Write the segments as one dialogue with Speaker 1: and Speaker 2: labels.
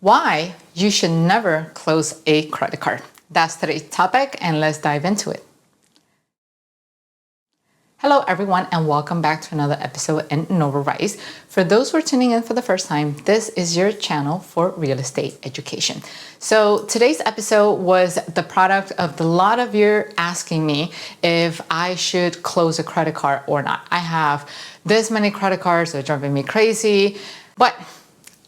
Speaker 1: Why you should never close a credit card. That's today's topic, and let's dive into it. Hello everyone, and welcome back to another episode in NOVARISE. For those who are tuning in for the first time, this is your channel for real estate education. So today's episode was the product of a lot of you asking me if I should close a credit card or not. I have this many credit cards that are driving me crazy, but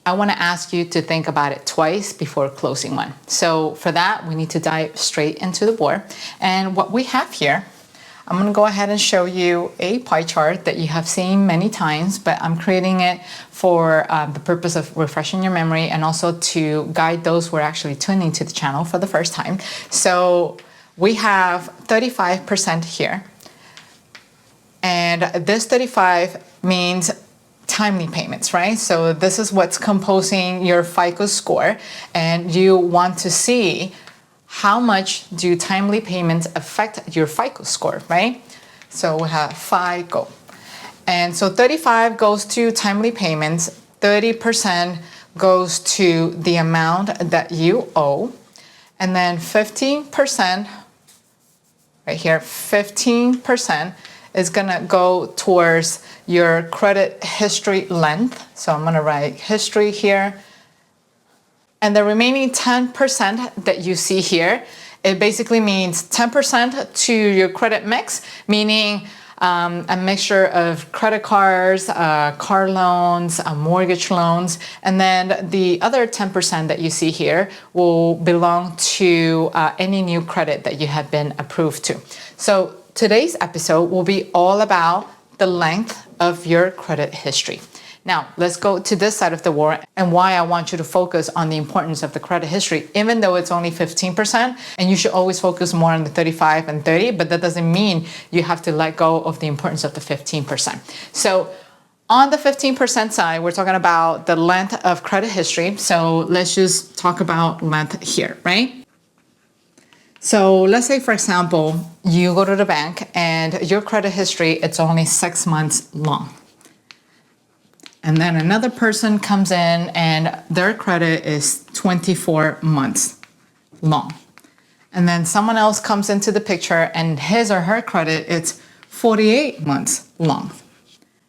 Speaker 1: I want to ask you to think about it twice before closing one. So for that, we need to dive straight into the board. And what we have here, I'm going to go ahead and show you a pie chart that you have seen many times, but I'm creating it for the purpose of refreshing your memory and also to guide those who are actually tuning to the channel for the first time. So we have 35% here. And this 35 means timely payments, right? So this is what's composing your FICO score, and you want to see how much do timely payments affect your FICO score, right? So we have FICO. And so 35 goes to timely payments, 30% goes to the amount that you owe, and then 15%, right here, 15% is gonna go towards your credit history length. So I'm gonna write history here. And the remaining 10% that you see here, it basically means 10% to your credit mix, meaning a mixture of credit cards, car loans, mortgage loans, and then the other 10% that you see here will belong to any new credit that you have been approved to. So today's episode will be all about the length of your credit history. Now, let's go to this side of the war and why I want you to focus on the importance of the credit history, even though it's only 15%, and you should always focus more on the 35 and 30, but that doesn't mean you have to let go of the importance of the 15%. So on the 15% side, we're talking about the length of credit history. So let's just talk about length here, right? So let's say, for example, you go to the bank and your credit history, it's only 6 months long. And then another person comes in and their credit is 24 months long. And then someone else comes into the picture and his or her credit, it's 48 months long.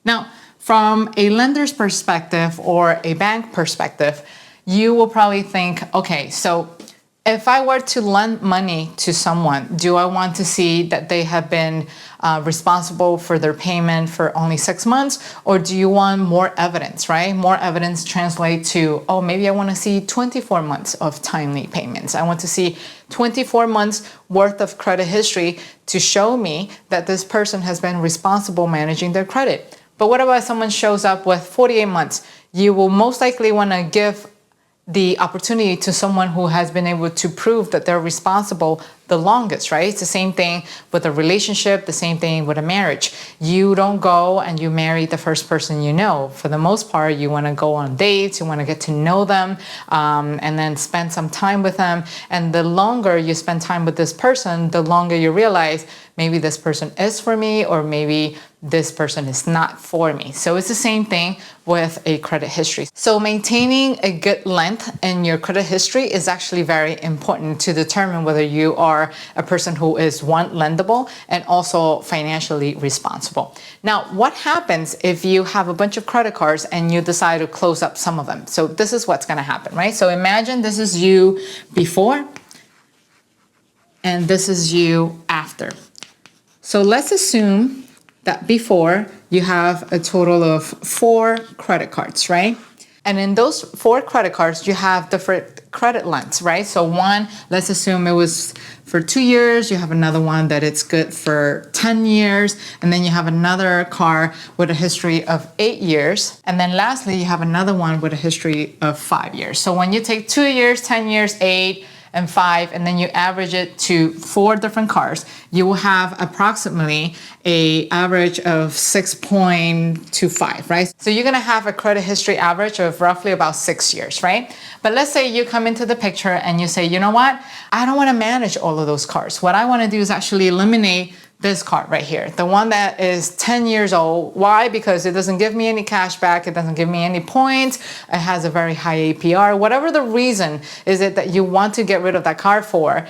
Speaker 1: Now, from a lender's perspective or a bank perspective, you will probably think, okay, so if I were to lend money to someone, do I want to see that they have been responsible for their payment for only 6 months? Or do you want more evidence, right? More evidence translate to, oh, maybe I want to see 24 months of timely payments. I want to see 24 months worth of credit history to show me that this person has been responsible managing their credit. But what about if someone shows up with 48 months? You will most likely want to give the opportunity to someone who has been able to prove that they're responsible the longest, right? It's the same thing with a relationship, the same thing with a marriage. You don't go and you marry the first person you know. For the most part, you want to go on dates, you want to get to know them, and then spend some time with them. And the longer you spend time with this person, the longer you realize maybe this person is for me, or maybe this person is not for me. So it's the same thing with a credit history. So maintaining a good length in your credit history is actually very important to determine whether you are a person who is, one, lendable and also financially responsible. Now, what happens if you have a bunch of credit cards and you decide to close up some of them? So this is what's going to happen, right? So imagine this is you before and this is you after. So let's assume that before you have a total of 4 credit cards, right? And in those 4 credit cards, you have different credit lengths, right? So one, let's assume it was for 2 years. You have another one that it's good for 10 years. And then you have another card with a history of 8 years. And then lastly, you have another one with a history of 5 years. So when you take 2 years, 10 years, 8, and 5, and then you average it to 4 different cards, you will have approximately a average of 6.25, right? So you're gonna have a credit history average of roughly about 6 years, right? But let's say you come into the picture and you say, you know what? I don't wanna manage all of those cards. What I wanna do is actually eliminate this card right here, the one that is 10 years old. Why? Because it doesn't give me any cash back. It doesn't give me any points. It has a very high APR. Whatever the reason is it that you want to get rid of that card for,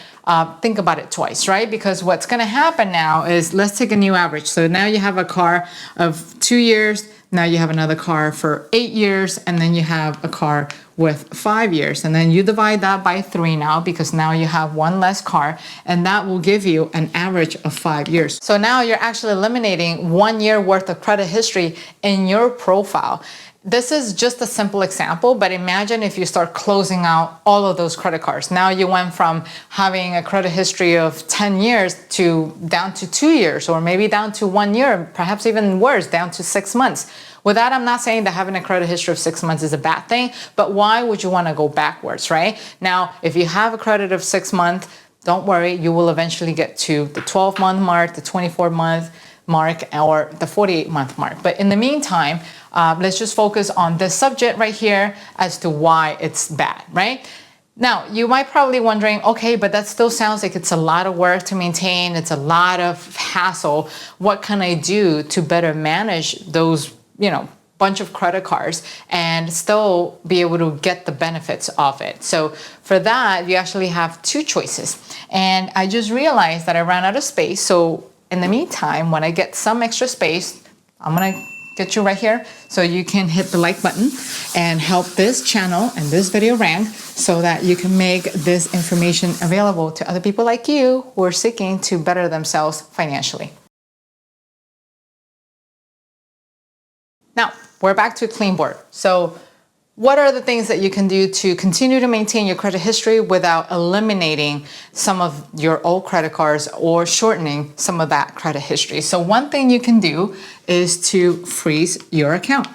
Speaker 1: think about it twice, right? Because what's going to happen now is, let's take a new average. So now you have a car of 2 years. Now you have another car for 8 years, and then you have a car with 5 years. And then you divide that by 3 now, because now you have one less car, and that will give you an average of 5 years. So now you're actually eliminating 1 year worth of credit history in your profile. This is just a simple example, but imagine if you start closing out all of those credit cards. Now you went from having a credit history of 10 years to down to 2 years, or maybe down to 1 year, perhaps even worse, down to 6 months. With that, I'm not saying that having a credit history of 6 months is a bad thing, but why would you want to go backwards, right? Now, if you have a credit of 6 months, don't worry, you will eventually get to the 12-month mark, the 24-month mark, or the 48-month mark. But in the meantime, let's just focus on this subject right here as to why it's bad, right? Now, you might probably wondering, okay, but that still sounds like it's a lot of work to maintain. It's a lot of hassle. What can I do to better manage those, bunch of credit cards and still be able to get the benefits of it? So for that, you actually have 2 choices. And I just realized that I ran out of space. So in the meantime, when I get some extra space, I'm gonna get you right here so you can hit the like button and help this channel and this video rank so that you can make this information available to other people like you who are seeking to better themselves financially. Now, we're back to a clean board. So what are the things that you can do to continue to maintain your credit history without eliminating some of your old credit cards or shortening some of that credit history? So one thing you can do is to freeze your account.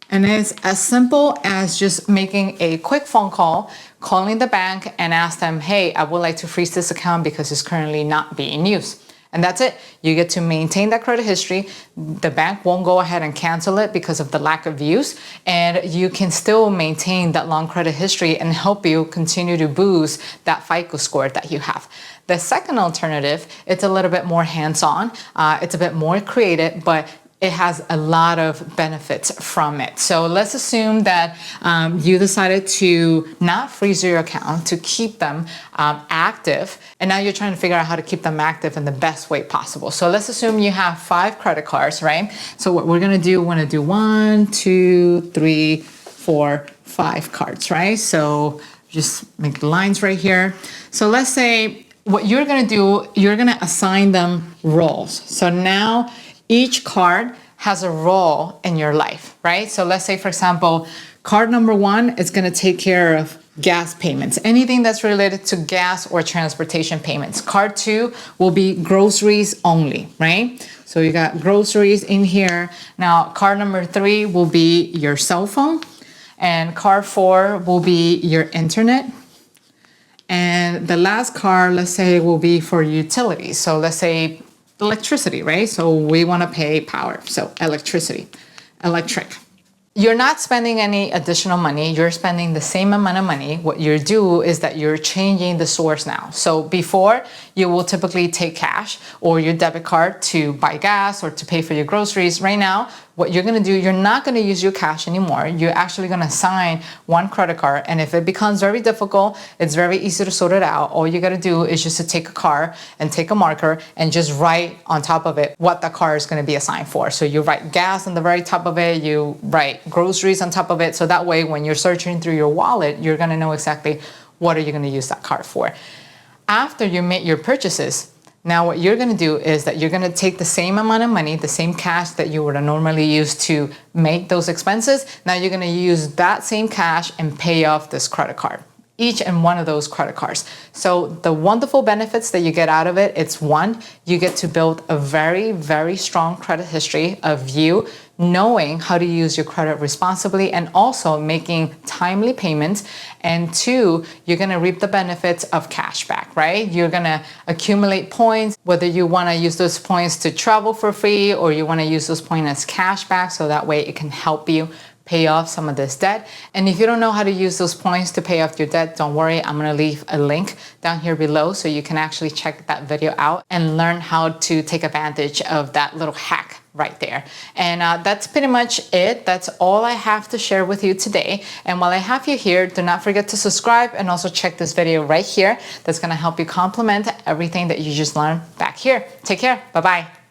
Speaker 1: And it's as simple as just making a quick phone call, calling the bank and ask them, hey, I would like to freeze this account because it's currently not being used. And that's it. You get to maintain that credit history. The bank won't go ahead and cancel it because of the lack of use. And you can still maintain that long credit history and help you continue to boost that FICO score that you have. The second alternative, it's a little bit more hands-on. It's a bit more creative, but it has a lot of benefits from it. So let's assume that you decided to not freeze your account, to keep them active, and now you're trying to figure out how to keep them active in the best way possible. So let's assume you have 5 credit cards, right? So what we're gonna do, 1, 2, 3, 4, 5 cards, right? So just make lines right here. So let's say what you're gonna do, you're gonna assign them roles. So now each card has a role in your life, right? So let's say, for example, card number 1 is going to take care of gas payments, anything that's related to gas or transportation payments. Card 2 will be groceries only, right? So you got groceries in here. Now, card number 3 will be your cell phone, and card 4 will be your internet. And the last card, let's say, will be for utilities. So let's say electricity, right? So we want to pay power. So electricity, electric. You're not spending any additional money. You're spending the same amount of money. What you do is that you're changing the source now. So before, you will typically take cash or your debit card to buy gas or to pay for your groceries. Right now, what you're going to do, you're not going to use your cash anymore. You're actually going to assign one credit card. And if it becomes very difficult, it's very easy to sort it out. All you got to do is just to take a card and take a marker and just write on top of it what the card is going to be assigned for. So you write gas on the very top of it. You write groceries on top of it. So that way, when you're searching through your wallet, you're going to know exactly what are you going to use that card for. After you make your purchases, now what you're going to do is that you're going to take the same amount of money, the same cash that you would normally use to make those expenses. Now you're going to use that same cash and pay off this credit card, each and one of those credit cards. So the wonderful benefits that you get out of it, it's one, you get to build a very, very strong credit history of you knowing how to use your credit responsibly and also making timely payments. And 2, you're going to reap the benefits of cash back, right? You're going to accumulate points, whether you want to use those points to travel for free or you want to use those points as cash back, so that way it can help you pay off some of this debt. And if you don't know how to use those points to pay off your debt, don't worry, I'm gonna leave a link down here below so you can actually check that video out and learn how to take advantage of that little hack right there. And that's pretty much it. That's all I have to share with you today. And while I have you here, do not forget to subscribe and also check this video right here. That's gonna help you complement everything that you just learned back here. Take care, bye-bye.